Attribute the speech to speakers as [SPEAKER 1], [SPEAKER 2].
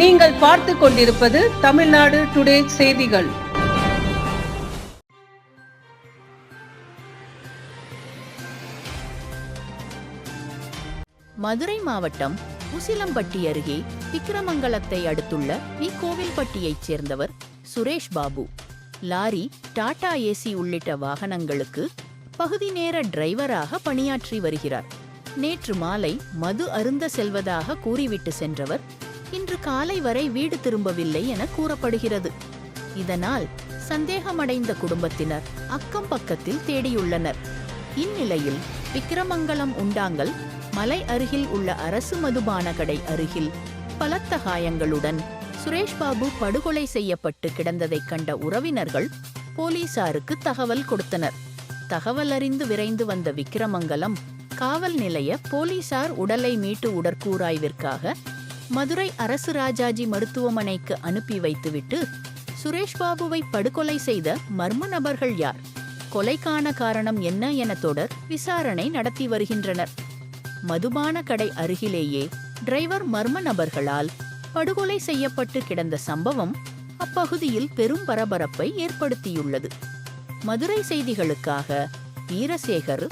[SPEAKER 1] நீங்கள் பார்த்து கொண்டிருப்பது தமிழ்நாடு டுடே செய்திகள்.
[SPEAKER 2] மதுரை மாவட்டம் உசிலம்பட்டி அருகே விக்கிரமங்கலத்தை அடுத்துள்ள கோவில்பட்டியைச் சேர்ந்தவர் சுரேஷ் பாபு. லாரி, டாடா ஏசி உள்ளிட்ட வாகனங்களுக்கு பகுதி நேர டிரைவராக பணியாற்றி வருகிறார். நேற்று மாலை மது அருந்த செல்வதாக கூறிவிட்டு சென்றவர் இன்று காலை வரை வீடு திரும்பவில்லை என கூறப்படுகிறது. இதனால் சந்தேகமடைந்த குடும்பத்தினர் அக்கம் பக்கத்தில் தேடியுள்ளனர். இந்நிலையில் விக்கிரமங்கலம் உண்டாங்கல் மலை அருகில் உள்ள அரசு மதுபான கடை அருகில் பலத்த காயங்களுடன் சுரேஷ் பாபு படுகொலை செய்யப்பட்டு கிடந்ததைக் கண்ட உறவினர்கள் போலீசாருக்கு தகவல் கொடுத்தனர். தகவல் அறிந்து விரைந்து வந்த விக்கிரமங்கலம் காவல் நிலைய போலீசார் உடலை மீட்டு உடற்கூராய்விற்காக மதுரை அரசு ராஜாஜி மருத்துவமனைக்கு அனுப்பி வைத்துவிட்டு சுரேஷ் பாபுவை படுகொலை செய்த மர்ம நபர்கள் யார், கொலைக்கான காரணம் என்ன என தொடர் விசாரணை நடத்தி வருகின்றனர். மதுபான கடை அருகிலேயே டிரைவர் மர்ம நபர்களால் படுகொலை செய்யப்பட்டு கிடந்த சம்பவம் அப்பகுதியில் பெரும் பரபரப்பை ஏற்படுத்தியுள்ளது. மதுரை செய்திகளுக்காக வீரசேகர்,